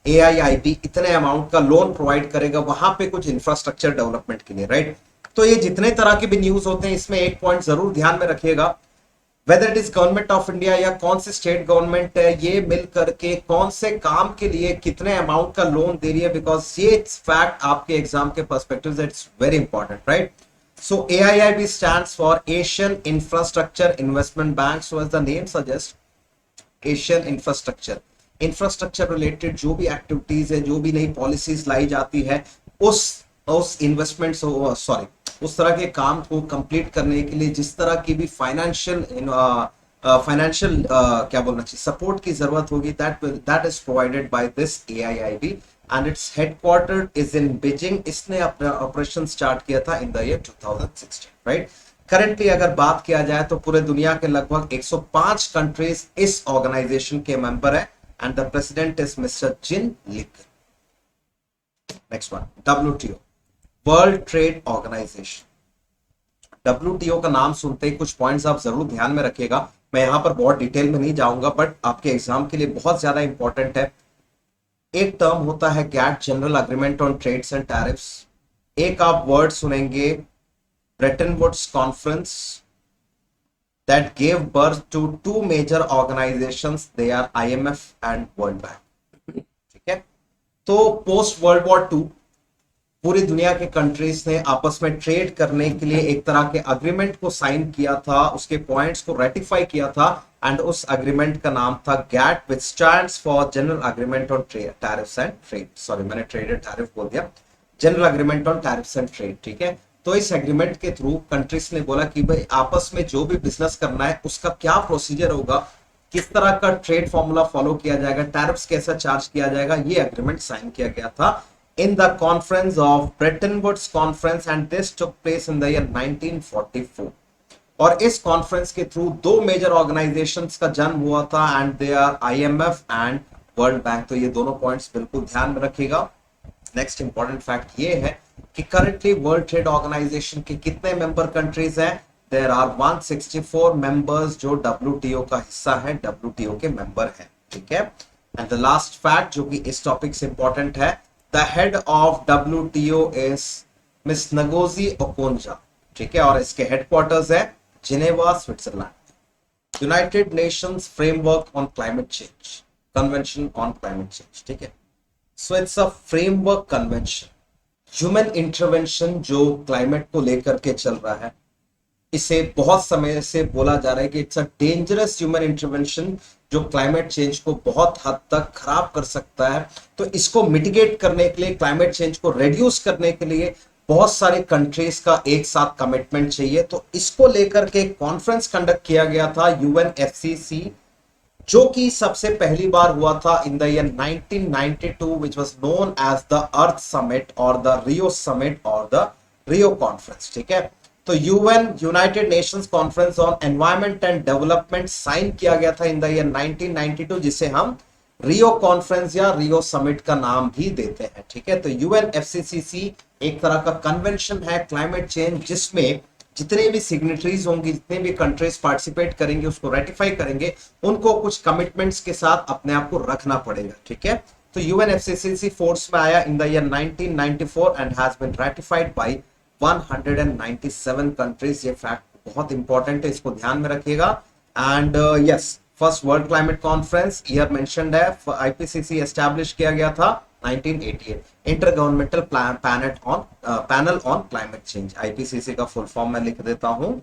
AIIB इतने अमाउंट का लोन प्रोवाइड करेगा वहां पे कुछ इंफ्रास्ट्रक्चर डेवलपमेंट के लिए, राइट। तो ये जितने तरह के भी न्यूज होते हैं इसमें एक पॉइंट जरूर ध्यान में रखिएगा, whether it is government of India या कौन से स्टेट गवर्नमेंट है ये मिल करके कौन से काम के लिए कितने अमाउंट का लोन दे रही है, बिकॉज ये फैक्ट आपके एग्जाम के पर्सपेक्टिव से it's very important, right. So AIIB stands for Asian infrastructure investment bank. So as the name suggest Asian infrastructure related जो भी एक्टिविटीज है, जो भी नई पॉलिसीज लाई जाती है उस इन्वेस्टमेंट उस तरह के काम को कंप्लीट करने के लिए जिस तरह की भी फाइनेंशियल क्या बोलना चाहिए सपोर्ट की जरूरत होगी that is provided by this AIIB and it's headquartered is in Beijing. इसने अपना ऑपरेशन स्टार्ट किया था in the year 2016, right. Currently अगर बात किया जाए तो पूरे दुनिया के लगभग 105 कंट्रीज इस ऑर्गेनाइजेशन के मेंबर है and the president is mister Jin Liqun. Next one, WTO world trade organisation. WTO का नाम सुनते ही कुछ पॉइंट्स आप जरूर ध्यान में रखिएगा, मैं यहां पर बहुत डिटेल में नहीं जाऊंगा बट आपके एग्जाम के लिए बहुत ज्यादा इंपॉर्टेंट है। एक टर्म होता है GATT general agreement on trades and tariffs. एक आप वर्ड सुनेंगे Bretton Woods conference that gave birth to 2 major organisations, they are IMF and world bank. ठीक है, तो पोस्ट वर्ल्ड वॉर 2 पूरी दुनिया के कंट्रीज ने आपस में ट्रेड करने के लिए एक तरह के अग्रीमेंट को साइन किया था, उसके पॉइंट्स को रेटिफाई किया था एंड उस अग्रीमेंट का नाम था GATT which stands for general agreement on tariffs and trade. Sorry मैंने ट्रेड एंड टैरिफ बोल दिया, general agreement on tariffs and trade. ठीक है, तो इस एग्रीमेंट के थ्रू कंट्रीज ने बोला कि भाई आपस में जो भी बिजनेस करना है उसका क्या प्रोसीजर होगा, किस तरह का ट्रेड फॉर्मूला फॉलो किया जाएगा, टैरिफ्स कैसा चार्ज किया जाएगा, ये एग्रीमेंट साइन किया गया था in the conference of Bretton Woods conference and this took place in the year 1944। और इस कॉन्फ्रेंस के थ्रू 2 मेजर ऑर्गेनाइजेशंस का जन्म हुआ था and they are IMF and world bank. तो ये दोनों पॉइंट्स बिल्कुल ध्यान में रखिएगा। नेक्स्ट इंपॉर्टेंट फैक्ट ये है कि करंटली वर्ल्ड ट्रेड ऑर्गेनाइजेशन के कितने मेंबर कंट्रीज हैं, देयर आर 164 मेंबर्स जो WTO का हिस्सा है, WTO के मेंबर हैं। ठीक है, एंड द लास्ट फैक्ट जो कि इस टॉपिक से इंपॉर्टेंट है, the head of WTO is Miss Ngozi Okonjo। ठीक है, और इसके हेडक्वार्टर्स है Geneva, Switzerland. United Nations framework on climate change, convention on climate change, ठीक है। So it's a framework convention, human intervention जो क्लाइमेट को लेकर के चल रहा है। इसे बहुत समय से बोला जा रहा है कि it's a dangerous human intervention जो क्लाइमेट चेंज को बहुत हद तक खराब कर सकता है। तो इसको मिटिगेट करने के लिए, क्लाइमेट चेंज को रिड्यूस करने के लिए बहुत सारे कंट्रीज का एक साथ कमिटमेंट चाहिए। तो इसको लेकर के कॉन्फ्रेंस कंडक्ट किया गया था यूएनएफसीसी, जो कि सबसे पहली बार हुआ था in the year 1992, which was known as the earth summit और द रियो समिट और द रियो कॉन्फ्रेंस, ठीक है। तो UN, United Nations conference on environment and development sign किया गया था इन द ईयर 1992, जिसे हम रियो कॉन्फ्रेंस या रियो समिट का नाम भी देते हैं, ठीक है। तो यूएनएफसीसीसी एक तरह का कन्वेंशन है क्लाइमेट चेंज, जिसमें जितने भी सिग्नेटरीज होंगी, जितने भी कंट्रीज पार्टिसिपेट करेंगे, उसको रेटिफाई करेंगे, उनको कुछ कमिटमेंट्स के साथ अपने आप को रखना पड़ेगा, ठीक है। तो यूएनएफसीसीसी फोर्स में आया in the year 1994 and has been ratified by 197 countries. ये फैक्ट बहुत इंपॉर्टेंट है, इसको ध्यान में रखिएगा। And yes, first world climate conference year mentioned है, आईपीसीसी एस्टैब्लिश किया गया था 1988। Inter governmental panel on climate change, IPCC का फुल फॉर्म मैं लिख देता हूं,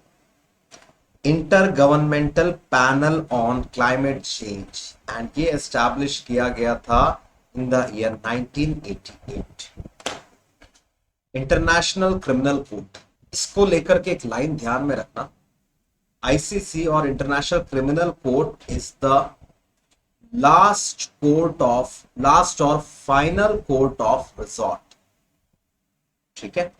inter governmental panel on climate change, and ये एस्टैब्लिश किया गया था in the year 1988। International criminal court, इसको लेकर के एक लाइन ध्यान में रखना, आईसीसी और international criminal court is the last और फाइनल कोर्ट ऑफ रिजॉर्ट, ठीक है।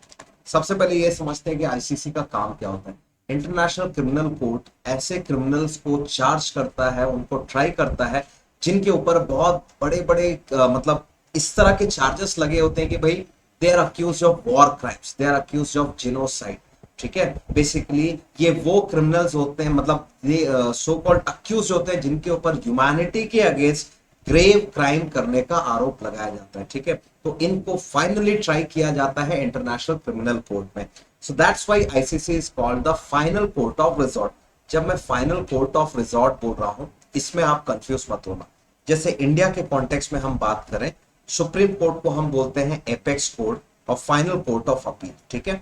सबसे पहले ये समझते हैं कि आईसीसी का काम क्या होता है। इंटरनेशनल क्रिमिनल कोर्ट ऐसे क्रिमिनल्स को चार्ज करता है, उनको ट्राई करता है जिनके ऊपर बहुत बड़े बड़े मतलब इस तरह के चार्जेस लगे होते हैं कि भाई they are accused of war crimes, they are accused of genocide, ठीक है। बेसिकली ये वो क्रिमिनल्स होते हैं, मतलब ये सो कॉल्ड अक्यूज होते हैं जिनके ऊपर ह्यूमैनिटी के अगेंस्ट ग्रेव क्राइम करने का आरोप लगाया जाता है, ठीक है। तो इनको फाइनली ट्राई किया जाता है इंटरनेशनल क्रिमिनल कोर्ट में। So that's why ICC is called the final court of resort. जब मैं फाइनल कोर्ट ऑफ रिजॉर्ट बोल रहा हूं, इसमें आप कंफ्यूज मत होना। जैसे इंडिया के कॉन्टेक्स्ट में हम बात करें, सुप्रीम कोर्ट को हम बोलते हैं एपेक्स कोर्ट और फाइनल कोर्ट ऑफ अपील, ठीक है।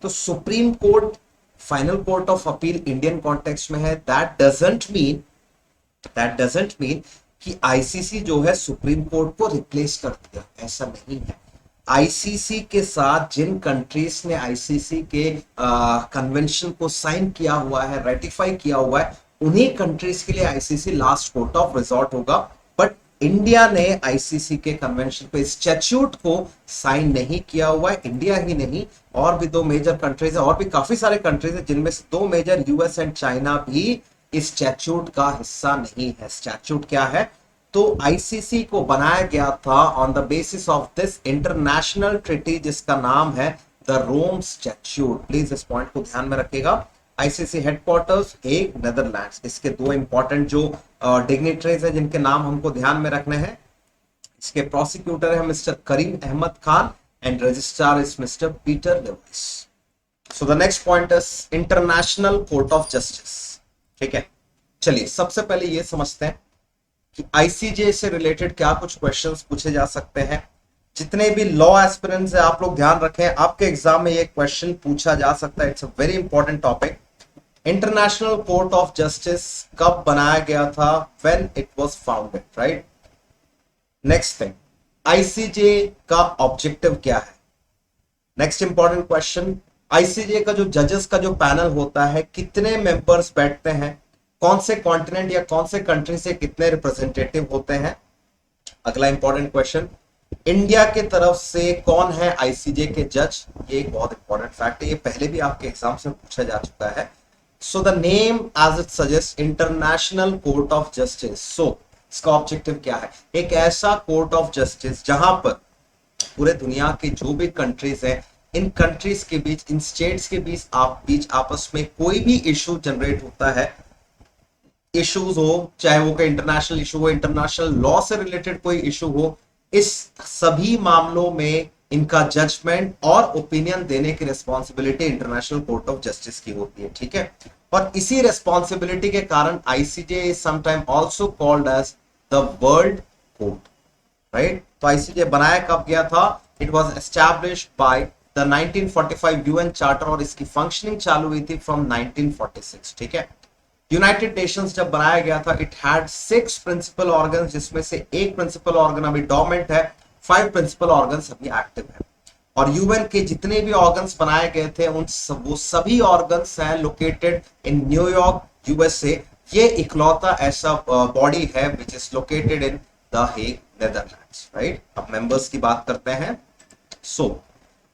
तो supreme court, final court of appeal Indian context में है। दैट डजंट मीन कि आईसीसी जो है सुप्रीम कोर्ट को रिप्लेस कर दिया, ऐसा नहीं है। आईसीसी के साथ जिन कंट्रीज ने आईसीसी के कन्वेंशन को साइन किया हुआ है, रेटिफाई किया हुआ है, उन्हीं कंट्रीज के लिए ICC last court of resort होगा। बट इंडिया ने आईसीसी के कन्वेंशन पे स्टैट्यूट को साइन नहीं किया हुआ है। इंडिया ही नहीं, और भी दो मेजर कंट्रीज है, और भी काफी सारे कंट्रीज है, जिनमें से दो मेजर यूएस एंड चाइना भी इस स्टैट्यूट का हिस्सा नहीं है। स्टैट्यूट क्या है? तो आईसीसी को बनाया गया था on the basis of this international treaty, जिसका नाम है द रोम स्टैट्यूट। प्लीज इस पॉइंट को ध्यान में रखिएगा। आईसीसी हेडक्वार्टर्स एक नेदरलैंड्स। इसके दो इंपॉर्टेंट जो डिग्निटरीज है जिनके नाम हमको ध्यान में रखने हैं, इसके प्रोसिक्यूटर है mister Karim Ahmad Khan and registrar is mister Peter Lewis. So the next point is international court of justice, ठीक है। चलिए सबसे पहले ये समझते हैं कि आईसीजे से रिलेटेड क्या कुछ क्वेश्चंस पूछे जा सकते हैं। जितने भी लॉ एस्पिरेंट्स है, आप लोग ध्यान रखें, आपके एग्जाम में ये क्वेश्चन पूछा जा सकता है। It's a very important topic. International court of justice कब बनाया गया था? When it was founded, right. Next thing, ICJ का ऑब्जेक्टिव क्या है? नेक्स्ट इंपॉर्टेंट क्वेश्चन, आईसीजे का जो जजेस का जो पैनल होता है, कितने मेंबर्स बैठते हैं? कौन से कॉन्टिनेंट या कौन से कंट्री से कितने रिप्रेजेंटेटिव होते हैं? अगला इंपॉर्टेंट क्वेश्चन, इंडिया के तरफ से कौन है आईसीजे के जज? ये एक बहुत इंपॉर्टेंट फैक्ट है, ये पहले भी आपके एग्जाम से पूछा जा चुका है। So the name as it suggest, international court of justice. So इसका ऑब्जेक्टिव क्या है? एक ऐसा कोर्ट ऑफ जस्टिस जहां पर पूरे दुनिया के जो भी कंट्रीज हैं, इन कंट्रीज के बीच, इन स्टेट्स के बीच आपस में कोई भी इशू जनरेट होता है, इश्यूज हो, चाहे वो कोई इंटरनेशनल इशू हो, इंटरनेशनल लॉ से रिलेटेड कोई इशू हो, इस सभी मामलों में इनका जजमेंट और ओपिनियन देने की responsibility international court of justice की होती है, ठीक है। और इसी रिस्पॉन्सिबिलिटी के कारण ICJ is sometime also called as the world court, right. तो आईसीजे बनाया कब गया था? It was established by the 1945 UN charter और इसकी फंक्शनिंग चालू हुई थी फ्रॉम 1946, ठीक है। यूनाइटेड नेशंस जब बनाया गया था इट हैड 6 प्रिंसिपल ऑर्गन, जिसमें से एक प्रिंसिपल ऑर्गन अभी डोरमेंट है, 5 प्रिंसिपल ऑर्गन्स अभी एक्टिव है। और यूएन के जितने भी ऑर्गन्स बनाए गए थे वो सभी ऑर्गन्स हैं लोकेटेड इन न्यूयॉर्क यूएसए। ये इकलौता ऐसा बॉडी है which is located in the Hague Netherlands, right. अब मेंबर्स की बात करते हैं। सो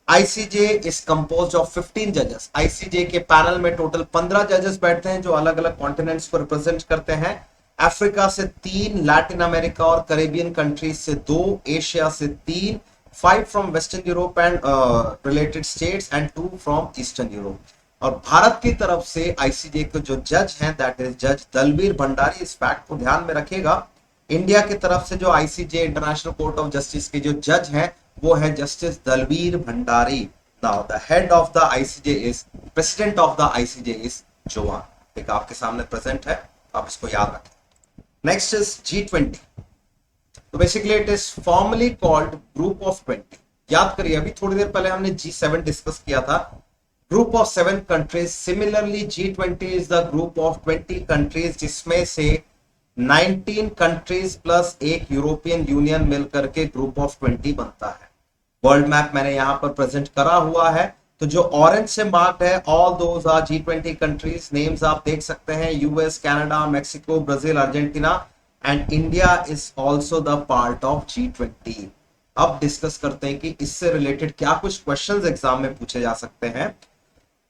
आईसीजे इज कंपोज्ड ऑफ 15 जजेस। आईसीजे के पैनल में टोटल 15 जजेस बैठते हैं जो अलग अलग कॉन्टिनेंट्स को रिप्रेजेंट करते हैं। अफ्रीका से 3, लैटिन अमेरिका और कैरेबियन कंट्रीज से 2, एशिया से 3, 5 from western Europe and related states and 2 from eastern Europe. और भारत की तरफ से आईसीजे के जो जज हैं दैट इज जज दलबीर भंडारी, इस फैक्ट को ध्यान में रखिएगा। इंडिया की तरफ से जो ICJ international court of justice के जो जज हैं वो है justice Dalbir Bhandari. Now the head of the ICJ is, president of the ICJ is Joan. एक आपके सामने प्रेजेंट है, आप इसको याद रखें। Next is G20। तो basically it is formally called group of 20। याद करिए अभी थोड़ी देर पहले हमने G7 डिस्कस किया था, group of 7 countries. Similarly G20 is the group of 20 countries जिसमें से 19 कंट्रीज प्लस एक यूरोपियन यूनियन मिलकर के ग्रुप ऑफ 20 बनता है। वर्ल्ड मैप मैंने यहां पर प्रेजेंट करा हुआ है, तो जो ऑरेंज से मार्क्ड है all those are G20 countries. Names आप देख सकते हैं, US, Canada, Mexico, Brazil, Argentina and India is also the part of G20। अब डिस्कस करते हैं कि इससे रिलेटेड क्या कुछ क्वेश्चंस एग्जाम में पूछे जा सकते हैं।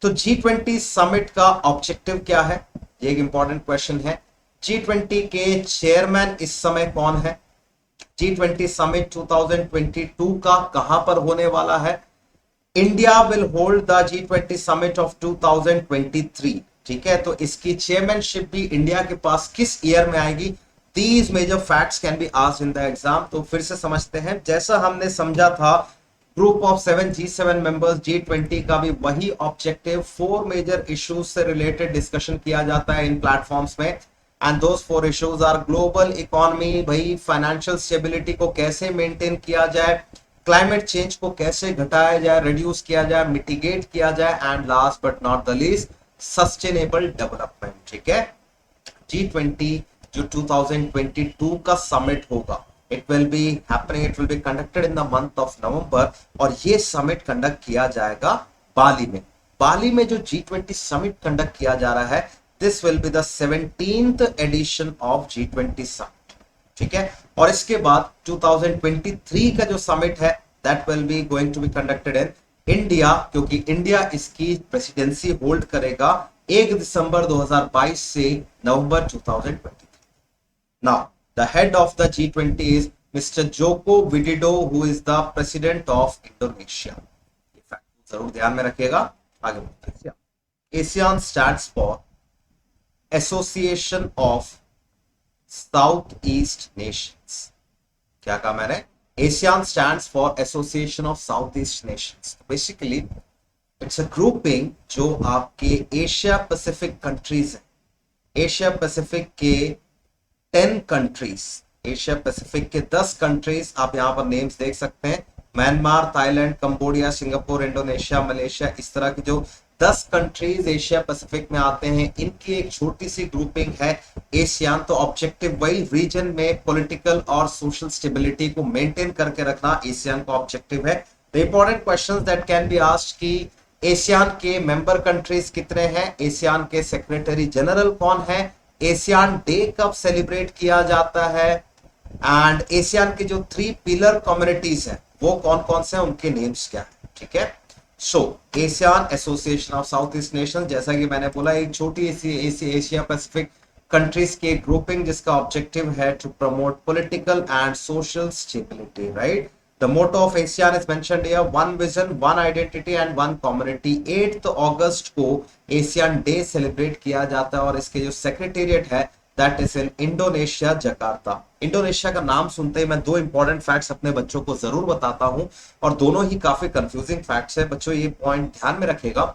तो G20 समिट का ऑब्जेक्टिव क्या है, ये एक इंपॉर्टेंट क्वेश्चन है। G20 के चेयरमैन इस समय कौन है? G20 समिट 2022 का कहां पर होने वाला है? India will hold the G20 summit of 2023, ठीक है। तो इसकी चेयरमैनशिप भी इंडिया के पास किस ईयर में आएगी? These major facts can be asked in the exam। तो फिर से समझते हैं, जैसा हमने समझा था group of 7 G7 members, G20 का भी वही ऑब्जेक्टिव। 4 मेजर इश्यूज से रिलेटेड डिस्कशन किया जाता है इन प्लेटफॉर्म्स में and those 4 issues are global economy, भाई फाइनेंशियल स्टेबिलिटी को कैसे मेंटेन किया जाए, क्लाइमेट चेंज को कैसे घटाया जाए, रिड्यूस किया जाए, मिटिगेट किया जाए and last but not the least sustainable development, ठीक है। G20 जो 2022 का समिट होगा, it will B conducted in the month of November और ये समिट कंडक्ट किया जाएगा बाली में। बाली में जो G20 समिट कंडक्ट किया जा रहा है, this will be the 17th edition of G20 summit, ठीक है। और इसके बाद 2023 का जो समिट है that will be going to be conducted in India, क्योंकि इंडिया इसकी प्रेसिडेंसी होल्ड करेगा 1 दिसंबर 2022 से नवंबर 2023। Now, the head of the G20 is Mr. Joko Widodo, who is the president of Indonesia। ये फैक्ट जरूर ध्यान में रखिएगा। आगे बढ़ते हैं। ASEAN stands for Association of Southeast Nations। क्या कहा मैंने? ASEAN stands for Association of Southeast Nations। Basically, it's a grouping जो आपके एशिया पैसिफिक कंट्रीज है। एशिया पैसिफिक के 10 कंट्रीज, एशिया पैसिफिक के 10 कंट्रीज, आप यहां पर नेम्स देख सकते हैं, Myanmar, Thailand, Cambodia, Singapore, Indonesia, Malaysia, इस तरह की जो 10 कंट्रीज एशिया पैसिफिक में आते हैं, इनकी एक छोटी सी ग्रुपिंग है एशियान। तो ऑब्जेक्टिव वही रीजन में पॉलिटिकल और सोशल स्टेबिलिटी को मेंटेन करके रखना एशियान का ऑब्जेक्टिव है। The important questions that can be asked कि एशियान के मेंबर कंट्रीज कितने हैं, एशियान के सेक्रेटरी जनरल कौन है, एशियान डे कब सेलिब्रेट किया जाता है एंड एशियान के जो 3 पिलर कम्युनिटीज हैं वो कौन कौन से हैं, उनके नेम्स क्या है, ठीक है। So ASEAN association of south east nation, जैसा कि मैंने बोला, एक छोटी सी एशिया पैसिफिक कंट्रीज की ग्रुपिंग जिसका ऑब्जेक्टिव है to promote political and social stability, right. The motto of ASEAN is mentioned here, one vision, one identity and one community। 8 अगस्त को एशियन डे सेलिब्रेट किया जाता है और इसके जो सेक्रेटेरिएट है that is in Indonesia, Jakarta. Indonesia का नाम सुनते ही मैं दो इंपॉर्टेंट फैक्ट्स अपने बच्चों को जरूर बताता हूं, और दोनों ही काफी कंफ्यूजिंग फैक्ट्स है बच्चों, ये पॉइंट ध्यान में रखेगा।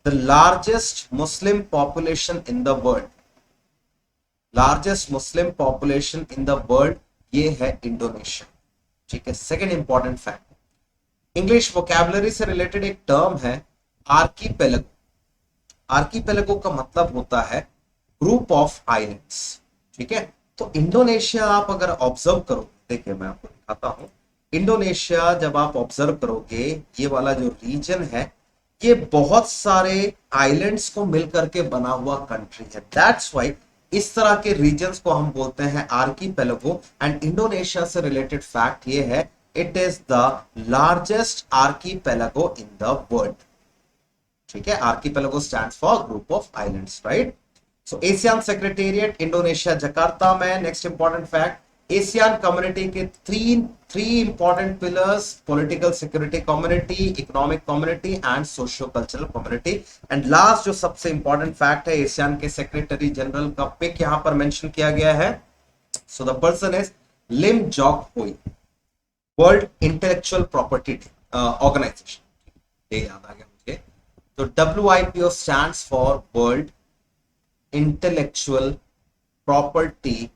The largest Muslim population in the world, largest Muslim population in the world, ये है इंडोनेशिया। ठीक है, second important fact, English vocabulary से रिलेटेड एक टर्म है आर्कीपेलगो। आर्कीपेलगो का मतलब होता है ग्रुप ऑफ आइलैंड्स। ठीक है, तो इंडोनेशिया आप अगर ऑब्जर्व करो, देखिए मैं आपको दिखाता हूं, इंडोनेशिया जब आप ऑब्जर्व करोगे, ये वाला जो रीजन है, ये बहुत सारे आइलैंड्स को मिलकर के बना हुआ कंट्री है। दैट्स वाई इस तरह के रीजन्स को हम बोलते हैं आर्कीपेलगो। एंड इंडोनेशिया से रिलेटेड फैक्ट ये है, it is the largest archipelago in the world. ठीक है, archipelago stands for group of islands, right. So ASEAN secretariat Indonesia, Jakarta में। Next important fact, ASEAN community के three important pillars, political security community, economic community and socio cultural community. And last जो सबसे important fact है, ASEAN के secretary general का pic यहां पर mention किया गया है। So the person is Lim Jock Hoi, world intellectual property organisation, ये याद आ गया मुझे। तो WIPO stands for world intellectual property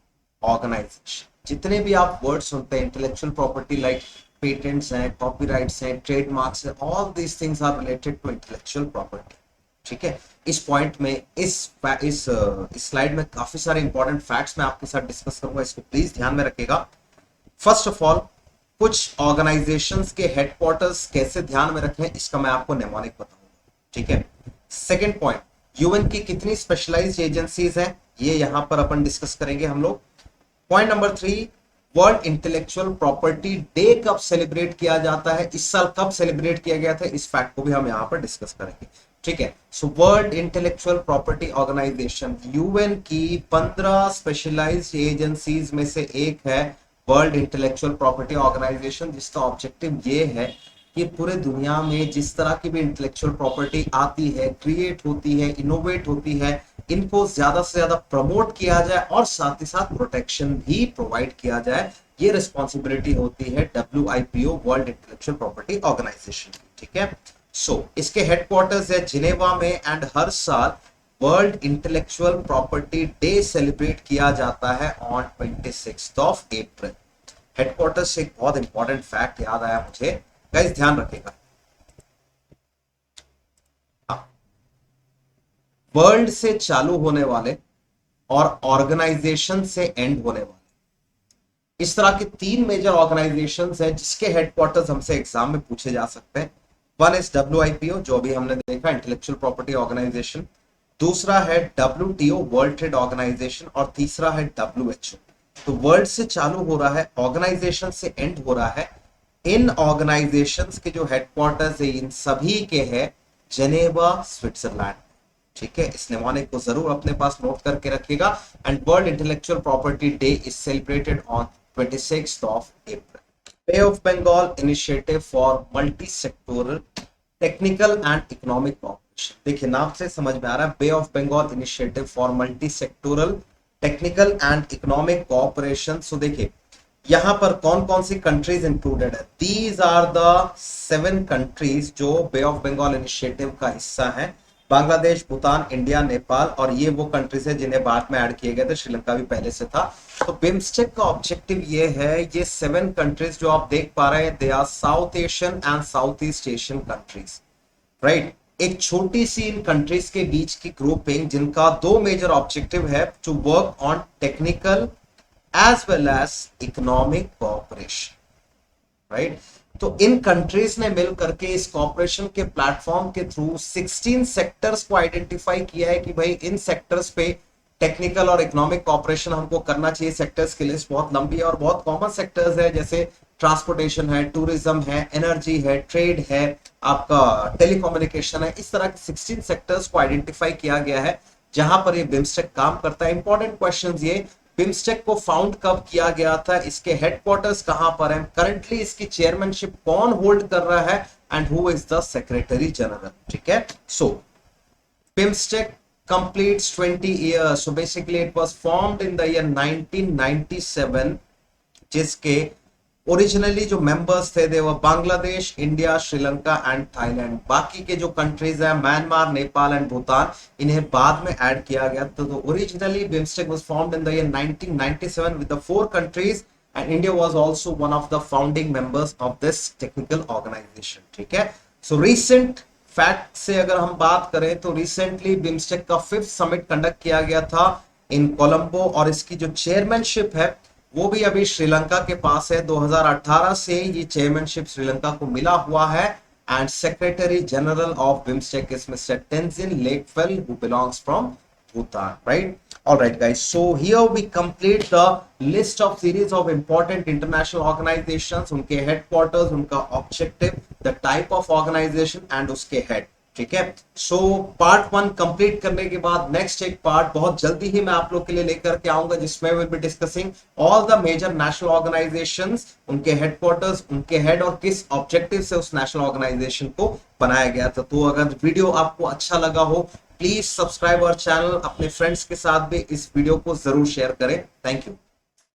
organisation. जितने भी आप वर्ड सुनते हैं इंटेलेक्चुअल प्रॉपर्टी, लाइक पेटेंट्स हैं, कॉपीराइट्स हैं, ट्रेडमार्क्स हैं, all these things are related to intellectual property. ठीक है, इस पॉइंट में इस स्लाइड में काफी सारे इंपॉर्टेंट फैक्ट्स मैं आपके साथ डिस्कस करूंगा, इसको प्लीज ध्यान में रखिएगा। फर्स्ट ऑफ ऑल, कुछ ऑर्गेनाइजेशंस के हेडक्वार्टर्स कैसे ध्यान में रखें, इसका मैं आपको नेमोनिक बताऊंगा। ठीक है, सेकेंड पॉइंट, यूएन की कितनी स्पेशलाइज्ड एजेंसीज हैं, ये यहां पर अपन डिस्कस करेंगे हम लोग। Point number 3, world intellectual property day कब सेलिब्रेट किया जाता है, इस साल कब सेलिब्रेट किया गया था, इस फैक्ट को भी हम यहां पर डिस्कस करेंगे। ठीक है, so world intellectual property organisation UN की 15 स्पेशलाइज्ड एजेंसीज में से एक है वर्ल्ड इंटेलेक्चुअल प्रॉपर्टी ऑर्गेनाइजेशन, जिसका ऑब्जेक्टिव ये है कि पूरे दुनिया में जिस तरह की भी इंटेलेक्चुअल प्रॉपर्टी आती है, क्रिएट होती है, इनोवेट होती है, इनको ज्यादा से ज्यादा प्रमोट किया जाए और साथ ही साथ प्रोटेक्शन भी प्रोवाइड किया जाए। ये रिस्पॉन्सिबिलिटी होती है WIPO, world intellectual property organisation की। ठीक है, सो इसके हेडक्वार्टर्स है जिनेवा में, एंड हर साल world intellectual property day celebrate किया जाता है ऑन 26 अप्रैल। हेडक्वार्टर्स से एक बहुत इंपॉर्टेंट फैक्ट याद आया मुझे, गाइस ध्यान रखिएगा। वर्ल्ड से चालू होने वाले और ऑर्गेनाइजेशन से एंड होने वाले, इस तरह के 3 मेजर ऑर्गेनाइजेशंस हैं जिसके हेडक्वार्टर्स हमसे एग्जाम में पूछे जा सकते हैं। वन इज WIPO, जो अभी हमने देखा, इंटेलेक्चुअल प्रॉपर्टी ऑर्गेनाइजेशन। दूसरा है WTO, वर्ल्ड ट्रेड ऑर्गेनाइजेशन। और तीसरा है WHO। तो वर्ल्ड से चालू हो रहा है, ऑर्गेनाइजेशन से एंड हो रहा है। इन ऑर्गेनाइजेशंस के जो हेडक्वार्टर्स है, इन सभी के है जेनेवा, स्विट्जरलैंड। ठीक है, इस नेमोनिक को जरूर अपने पास नोट करके रखिएगा। And world intellectual property day is celebrated on 26 April. Bay of Bengal initiative for multi sectoral technical and economic cooperation. देखिए नाम से समझ में आ रहा है, bay of Bengal initiative for multi sectoral technical and economic cooperation. So देखिए यहां पर कौन कौन सी कंट्रीज इंक्लूडेड है, दीज आर द 7 कंट्रीज जो बे ऑफ बंगाल इनिशिएटिव का हिस्सा है। बांग्लादेश, भूटान, इंडिया, नेपाल, और ये वो कंट्रीज है जिन्हें बाद में ऐड किए गए थे, श्रीलंका भी पहले से था। तो बिम्स्टेक का ऑब्जेक्टिव ये है, ये 7 कंट्रीज जो आप देख पा रहे हैं, they are South Asian and South East Asian countries, right. एक छोटी सी इन कंट्रीज के बीच की ग्रुपिंग, जिनका 2 मेजर ऑब्जेक्टिव है, to work on technical as well as economic cooperation, right? तो इन कंट्रीज ने मिल करके इस कॉपरेशन के प्लेटफॉर्म के थ्रू 16 सेक्टर्स को आइडेंटिफाई किया है कि भाई इन सेक्टर्स पे टेक्निकल और इकोनॉमिक कॉपरेशन हमको करना चाहिए। सेक्टर्स की लिस्ट बहुत लंबी है और बहुत कॉमन सेक्टर्स है, जैसे ट्रांसपोर्टेशन है, टूरिज्म है, एनर्जी है, ट्रेड है, आपका टेलीकम्युनिकेशन है। इस तरह के 16 सेक्टर्स को आइडेंटिफाई किया गया है जहां पर ये बिम्स्टेक काम करता है। इंपॉर्टेंट क्वेश्चन ये, बिम्स्टेक को फाउंड कब किया गया था, इसके हेडक्वार्टर्स कहां पर हैं, करंटली इसकी चेयरमैनशिप कौन होल्ड कर रहा है, and who is the secretary general. ठीक है, सो BIMSTEC completes 20 years. So basically it was formed in the year 1997, जिसके ओरिजिनली जो मेंबर्स थे वो Bangladesh, India, Sri Lanka and Thailand. बाकी के जो कंट्रीज है म्यांमार, नेपाल एंड भूटान, इन्हें बाद में ऐड किया गया। तो originally BIMSTEC was formed in the year 1997 with the 4 countries and India was also one of the founding members of this technical organisation. ठीक है, सो रिसेंट फैक्ट से अगर हम बात करें तो रिसेंटली बिम्स्टेक का 5th समिट कंडक्ट किया गया था इन कोलंबो, और इसकी जो चेयरमैनशिप है वो भी अभी श्रीलंका के पास है। 2018 से ये चेयरमैनशिप श्रीलंका को मिला हुआ है and secretary general of BIMSTEC is mister Tenzin Lekphell who belongs from Bhutan, right? All right, guys. So here we complete the list of series of important international organizations, उनके headquarters, उनका objective, the type of organization and उसके head. ठीक है, so part 1 complete करने के बाद next एक part बहुत जल्दी ही मैं आप लोग के लिए लेकर के आऊंगा, जिसमें will be discussing all the major national organisations, उनके हेडक्वार्टर्स, उनके हेड और किस ऑब्जेक्टिव से उस नेशनल ऑर्गेनाइजेशन को बनाया गया था। तो अगर वीडियो आपको अच्छा लगा हो, प्लीज सब्सक्राइब आवर चैनल, अपने फ्रेंड्स के साथ भी इस वीडियो को जरूर शेयर करें। Thank you.